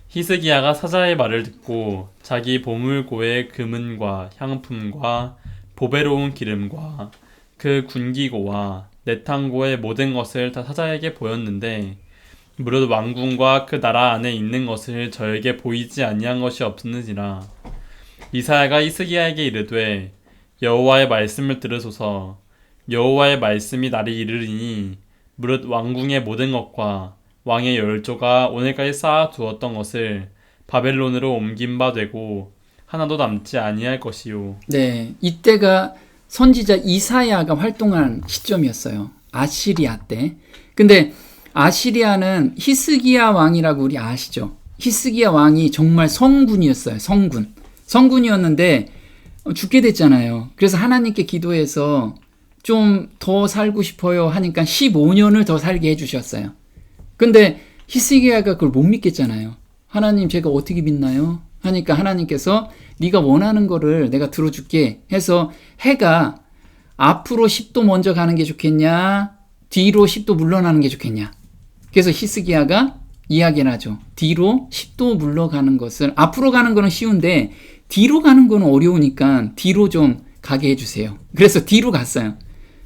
히스기야가 사자의 말을 듣고 자기 보물고의 금은과 향품과 보배로운 기름과 그 군기고와 내탕고의 모든 것을 다 사자에게 보였는데 무릇 왕궁과 그 나라 안에 있는 것을 저에게 보이지 아니한 것이 없느니라. 이사야가 히스기야에게 이르되 여호와의 말씀을 들으소서. 여호와의 말씀이 날이 이르리니 무릇 왕궁의 모든 것과 왕의 열조가 오늘까지 쌓아 두었던 것을 바벨론으로 옮긴 바 되고 하나도 남지 아니할 것이요. 네, 이때가 선지자 이사야가 활동한 시점이었어요. 아시리아 때. 근데 아시리아는 히스기야 왕이라고 우리 아시죠? 히스기야 왕이 정말 성군이었어요. 성군이었는데 죽게 됐잖아요. 그래서 하나님께 기도해서 좀 더 살고 싶어요 하니까 15년을 더 살게 해주셨어요. 근데 히스기야가 그걸 못 믿겠잖아요. 하나님 제가 어떻게 믿나요? 하니까 하나님께서 네가 원하는 거를 내가 들어줄게 해서 해가 앞으로 10도 먼저 가는 게 좋겠냐 뒤로 10도 물러나는 게 좋겠냐. 그래서 히스기야가 이야기를 하죠. 뒤로 10도 물러가는 것을, 앞으로 가는 거는 쉬운데 뒤로 가는 건 어려우니까 뒤로 좀 가게 해주세요. 그래서 뒤로 갔어요.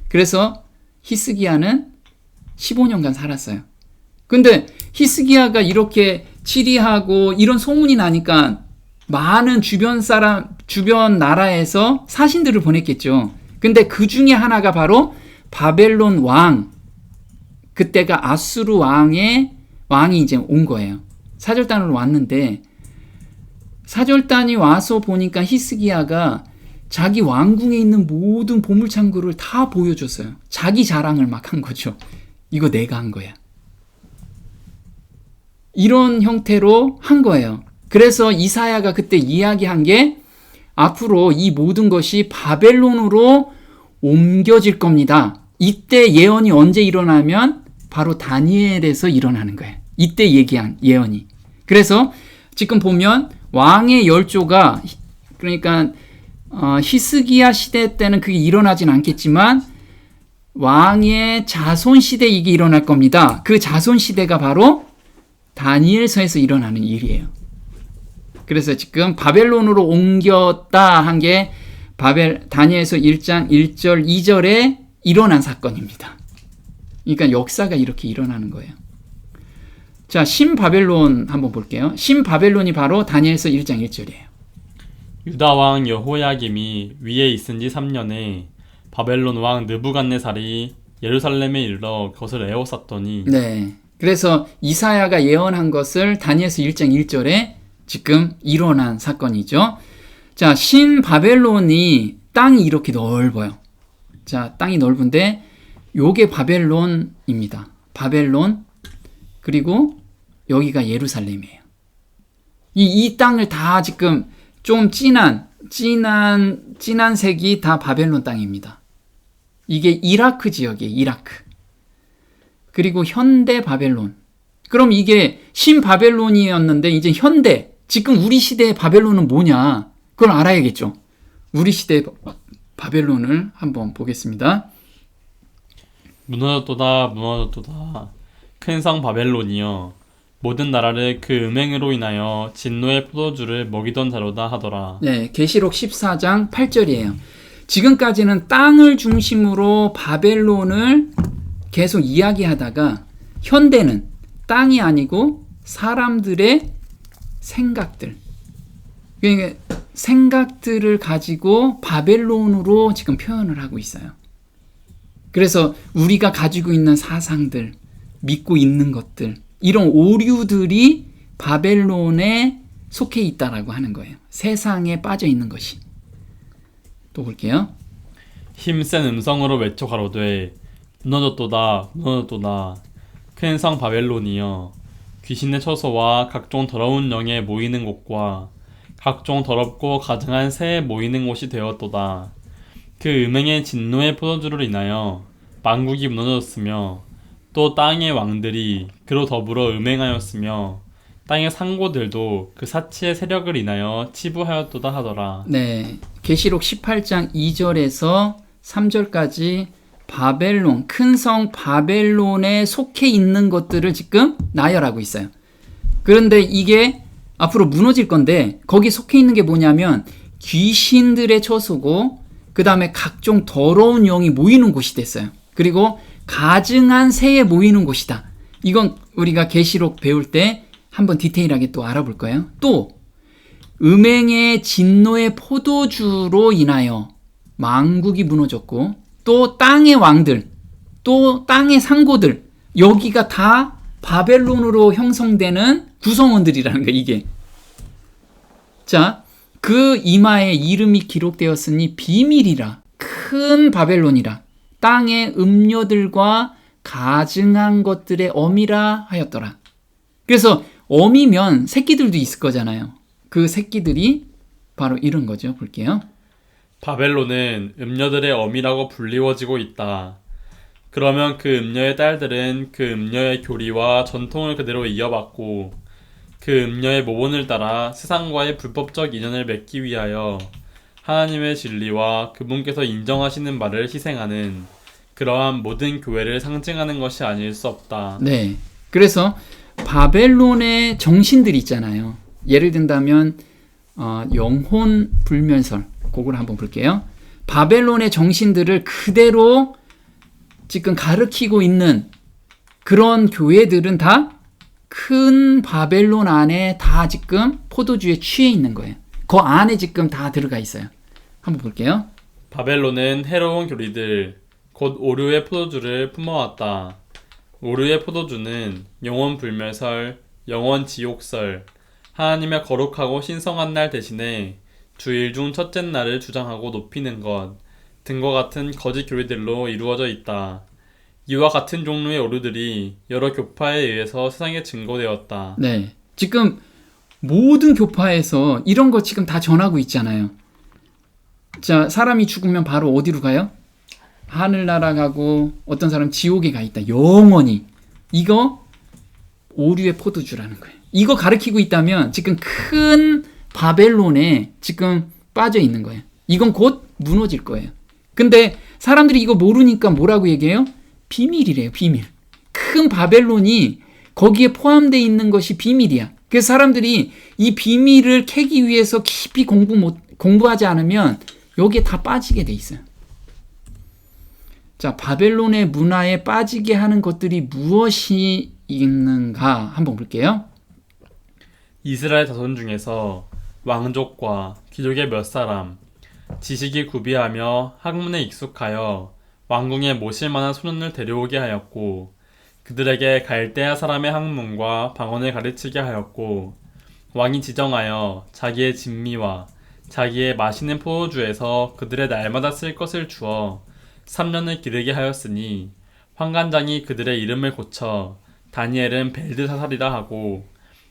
그래서 히스기야는 15년간 살았어요. 근데 히스기야가 이렇게 치리하고 이런 소문이 나니까 많은 주변 나라에서 사신들을 보냈겠죠. 근데 그 중에 하나가 바로 바벨론 왕, 그때가 아수르 왕이 이제 온 거예요. 사절단으로 왔는데, 사절단이 와서 보니까 히스기야가 자기 왕궁에 있는 모든 보물창고를 다 보여줬어요. 자기 자랑을 막 한 거죠. 이거 내가 한 거야. 이런 형태로 한 거예요. 그래서 이사야가 그때 이야기한 게 앞으로 이 모든 것이 바벨론으로 옮겨질 겁니다. 이때 예언이 언제 일어나면 바로 다니엘에서 일어나는 거예요. 이때 얘기한 예언이. 그래서 지금 보면 왕의 열조가, 그러니까 히스기야 시대 때는 그게 일어나진 않겠지만 왕의 자손 시대 이게 일어날 겁니다. 그 자손 시대가 바로 다니엘서에서 일어나는 일이에요. 그래서 지금 바벨론으로 옮겼다 한 게 다니엘서 1장 1절 2절에 일어난 사건입니다. 그러니까 역사가 이렇게 일어나는 거예요. 자, 신바벨론 한번 볼게요. 신바벨론이 바로 다니엘서 1장 1절이에요. 유다 왕 여호야김이 위에 있은 지 3년에 바벨론 왕 느부갓네살이 예루살렘에 이르러 그것을 에워쌌더니. 네. 그래서 이사야가 예언한 것을 다니엘서 1장 1절에 지금 일어난 사건이죠. 자, 신바벨론이 땅이 이렇게 넓어요. 자, 땅이 넓은데 요게 바벨론입니다. 바벨론, 그리고 여기가 예루살렘이에요. 이 땅을 다 지금 좀 진한 색이 다 바벨론 땅입니다. 이게 이라크 지역이에요. 이라크. 그리고 현대 바벨론. 그럼 이게 신바벨론이었는데 이제 현대, 지금 우리 시대의 바벨론은 뭐냐? 그걸 알아야겠죠. 우리 시대의 바벨론을 한번 보겠습니다. 무너졌도다 무너졌도다 큰 성 바벨론이여 모든 나라를 그 음행으로 인하여 진노의 포도주를 먹이던 자로다 하더라. 네, 계시록 14장 8절이에요. 지금까지는 땅을 중심으로 바벨론을 계속 이야기하다가 현대는 땅이 아니고 사람들의 생각들, 그러니까 생각들을 가지고 바벨론으로 지금 표현을 하고 있어요. 그래서 우리가 가지고 있는 사상들, 믿고 있는 것들, 이런 오류들이 바벨론에 속해 있다라고 하는 거예요. 세상에 빠져 있는 것이. 또 볼게요. 힘센 음성으로 외쳐 가로되 무너졌도다 무너졌도다 큰 성 바벨론이여 귀신의 처소와 각종 더러운 영에 모이는 곳과 각종 더럽고 가증한 새에 모이는 곳이 되었도다. 그 음행의 진노의 포도주를 인하여 만국이 무너졌으며 또 땅의 왕들이 그로 더불어 음행하였으며 땅의 상고들도 그 사치의 세력을 인하여 치부하였도다 하더라. 네, 계시록 18장 2절에서 3절까지 바벨론, 큰 성 바벨론에 속해 있는 것들을 지금 나열하고 있어요. 그런데 이게 앞으로 무너질 건데 거기 속해 있는 게 뭐냐면 귀신들의 처소고 그 다음에 각종 더러운 영이 모이는 곳이 됐어요. 그리고 가증한 새에 모이는 곳이다. 이건 우리가 계시록 배울 때 한번 디테일하게 또 알아볼 거예요. 또 음행의 진노의 포도주로 인하여 만국이 무너졌고 또 땅의 왕들, 또 땅의 상고들, 여기가 다 바벨론으로 형성되는 구성원들이라는 거예요. 이게. 자, 그 이마에 이름이 기록되었으니 비밀이라, 큰 바벨론이라, 땅의 음료들과 가증한 것들의 어미라 하였더라. 그래서 어미면 새끼들도 있을 거잖아요. 그 새끼들이 바로 이런 거죠. 볼게요. 바벨론은 음녀들의 어미라고 불리워지고 있다. 그러면 그 음녀의 딸들은 그 음녀의 교리와 전통을 그대로 이어받고 그 음녀의 모본을 따라 세상과의 불법적 인연을 맺기 위하여 하나님의 진리와 그분께서 인정하시는 말을 희생하는 그러한 모든 교회를 상징하는 것이 아닐 수 없다. 네. 그래서 바벨론의 정신들이 있잖아요. 예를 든다면 영혼 불멸설 그걸 한번 볼게요. 바벨론의 정신들을 그대로 지금 가르치고 있는 그런 교회들은 다 큰 바벨론 안에 다 지금 포도주에 취해 있는 거예요. 그 안에 지금 다 들어가 있어요. 한번 볼게요. 바벨론은 해로운 교리들 곧 오류의 포도주를 품어왔다. 오류의 포도주는 영원 불멸설, 영원 지옥설, 하나님의 거룩하고 신성한 날 대신에 주일 중 첫째 날을 주장하고 높이는 것 등과 같은 거짓 교리들로 이루어져 있다. 이와 같은 종류의 오류들이 여러 교파에 의해서 세상에 증거되었다. 네, 지금 모든 교파에서 이런 거 지금 다 전하고 있잖아요. 자, 사람이 죽으면 바로 어디로 가요? 하늘나라 가고 어떤 사람 지옥에 가 있다. 영원히. 이거 오류의 포도주라는 거예요. 이거 가르치고 있다면 지금 큰 바벨론에 지금 빠져 있는 거예요. 이건 곧 무너질 거예요. 근데 사람들이 이거 모르니까 뭐라고 얘기해요? 비밀이래요. 비밀. 큰 바벨론이 거기에 포함되어 있는 것이 비밀이야. 그래서 사람들이 이 비밀을 캐기 위해서 깊이 공부하지 않으면 여기에 다 빠지게 돼 있어요. 자, 바벨론의 문화에 빠지게 하는 것들이 무엇이 있는가 한번 볼게요. 이스라엘 자손 중에서 왕족과 귀족의 몇 사람, 지식이 구비하며 학문에 익숙하여 왕궁에 모실 만한 소년을 데려오게 하였고 그들에게 갈대아 사람의 학문과 방언을 가르치게 하였고 왕이 지정하여 자기의 진미와 자기의 마시는 포도주에서 그들의 날마다 쓸 것을 주어 3년을 기르게 하였으니 환관장이 그들의 이름을 고쳐 다니엘은 벨드사살이라 하고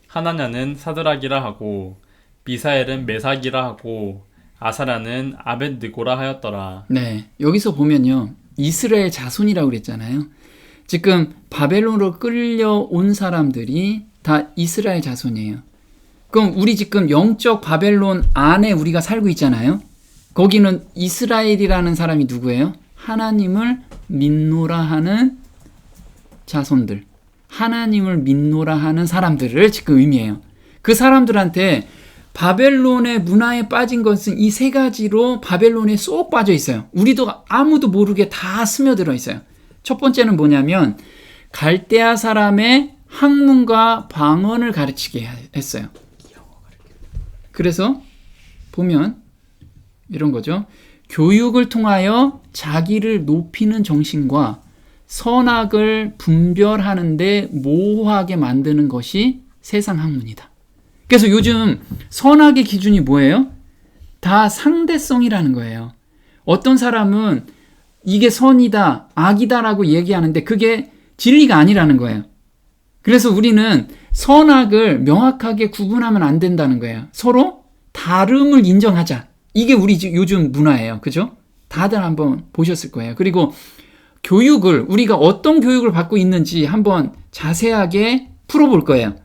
하나냐는 사드락이라 하고 미사엘은 메삭이라 하고 아사랴는 아벳느고라 하였더라. 네, 여기서 보면요. 이스라엘 자손이라고 그랬잖아요. 지금 바벨론으로 끌려온 사람들이 다 이스라엘 자손이에요. 그럼 우리 지금 영적 바벨론 안에 우리가 살고 있잖아요. 거기는 이스라엘이라는 사람이 누구예요? 하나님을 믿노라 하는 자손들. 하나님을 믿노라 하는 사람들을 지금 의미해요. 그 사람들한테 바벨론의 문화에 빠진 것은 이 세 가지로 바벨론에 쏙 빠져 있어요. 우리도 아무도 모르게 다 스며들어 있어요. 첫 번째는 뭐냐면 갈대아 사람의 학문과 방언을 가르치게 했어요. 그래서 보면 이런 거죠. 교육을 통하여 자기를 높이는 정신과 선악을 분별하는데 모호하게 만드는 것이 세상 학문이다. 그래서 요즘 선악의 기준이 뭐예요? 다 상대성이라는 거예요. 어떤 사람은 이게 선이다, 악이다라고 얘기하는데 그게 진리가 아니라는 거예요. 그래서 우리는 선악을 명확하게 구분하면 안 된다는 거예요. 서로 다름을 인정하자. 이게 우리 요즘 문화예요. 그죠? 다들 한번 보셨을 거예요. 그리고 교육을, 우리가 어떤 교육을 받고 있는지 한번 자세하게 풀어볼 거예요.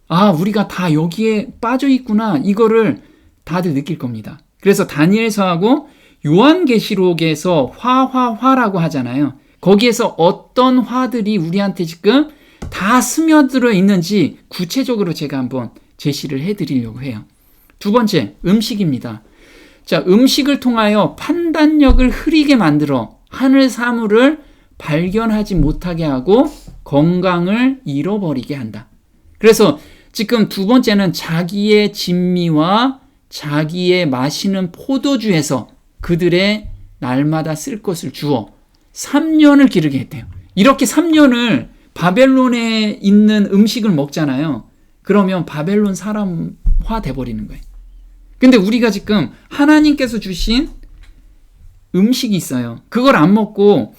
아, 우리가 다 여기에 빠져 있구나. 이거를 다들 느낄 겁니다. 그래서 다니엘서하고 요한계시록에서 화라고 하잖아요. 거기에서 어떤 화들이 우리한테 지금 다 스며들어 있는지 구체적으로 제가 한번 제시를 해드리려고 해요. 두 번째, 음식입니다. 자, 음식을 통하여 판단력을 흐리게 만들어 하늘 사물을 발견하지 못하게 하고 건강을 잃어버리게 한다. 그래서 지금 두 번째는 자기의 진미와 자기의 마시는 포도주에서 그들의 날마다 쓸 것을 주어 3년을 기르게 했대요. 이렇게 3년을 바벨론에 있는 음식을 먹잖아요. 그러면 바벨론 사람화 돼버리는 거예요. 근데 우리가 지금 하나님께서 주신 음식이 있어요. 그걸 안 먹고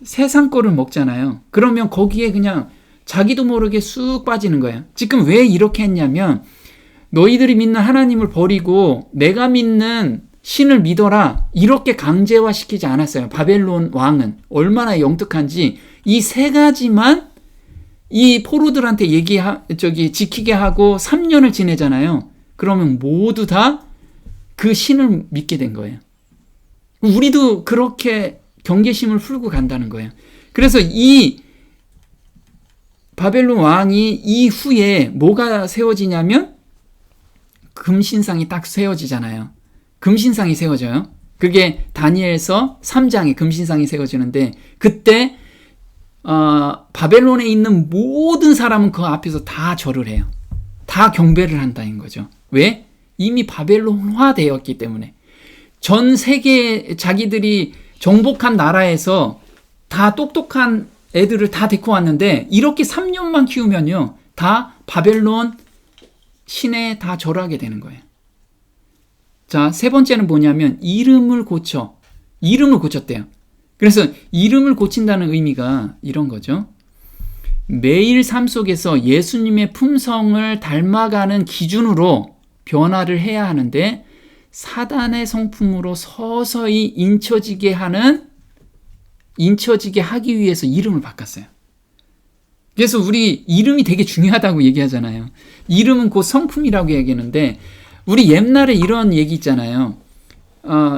세상 거를 먹잖아요. 그러면 거기에 그냥 자기도 모르게 쑥 빠지는 거예요. 지금 왜 이렇게 했냐면 너희들이 믿는 하나님을 버리고 내가 믿는 신을 믿어라 이렇게 강제화시키지 않았어요. 바벨론 왕은 얼마나 영특한지 이 세 가지만 이 포로들한테 지키게 하고 3년을 지내잖아요. 그러면 모두 다 그 신을 믿게 된 거예요. 우리도 그렇게 경계심을 풀고 간다는 거예요. 그래서 이 바벨론 왕이 이후에 뭐가 세워지냐면 금신상이 딱 세워지잖아요. 금신상이 세워져요. 그게 다니엘서 3장에 금신상이 세워지는데 그때 바벨론에 있는 모든 사람은 그 앞에서 다 절을 해요. 다 경배를 한다는 거죠. 왜? 이미 바벨론화 되었기 때문에. 전 세계 자기들이 정복한 나라에서 다 똑똑한 애들을 다 데리고 왔는데 이렇게 3년만 키우면요 다 바벨론 신에 다 절하게 되는 거예요. 자, 세 번째는 뭐냐면 이름을 고쳤대요. 그래서 이름을 고친다는 의미가 이런 거죠. 매일 삶 속에서 예수님의 품성을 닮아가는 기준으로 변화를 해야 하는데 사단의 성품으로 서서히 인쳐지게 하기 위해서 이름을 바꿨어요. 그래서 우리 이름이 되게 중요하다고 얘기하잖아요. 이름은 곧 성품이라고 얘기하는데 우리 옛날에 이런 얘기 있잖아요.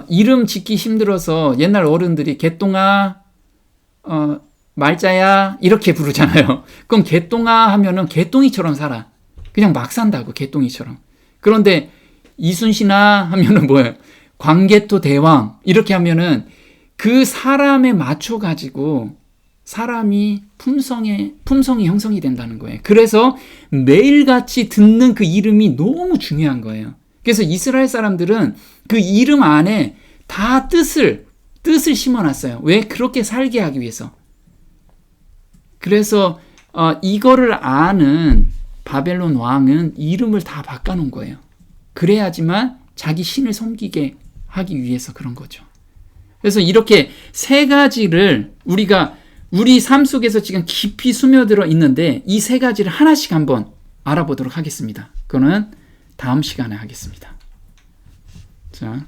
이름 짓기 힘들어서 옛날 어른들이 개똥아, 말자야 이렇게 부르잖아요. 그럼 개똥아 하면은 개똥이처럼 살아. 그냥 막 산다고 개똥이처럼. 그런데 이순신아 하면은 뭐예요? 광개토 대왕 이렇게 하면은 그 사람에 맞춰 가지고 사람이 품성이 형성이 된다는 거예요. 그래서 매일같이 듣는 그 이름이 너무 중요한 거예요. 그래서 이스라엘 사람들은 그 이름 안에 다 뜻을 심어놨어요. 왜? 그렇게 살게 하기 위해서. 그래서 이거를 아는 바벨론 왕은 이름을 다 바꿔놓은 거예요. 그래야지만 자기 신을 섬기게 하기 위해서 그런 거죠. 그래서 이렇게 세 가지를 우리가 우리 삶 속에서 지금 깊이 스며들어 있는데 이 세 가지를 하나씩 한번 알아보도록 하겠습니다. 그거는 다음 시간에 하겠습니다. 자.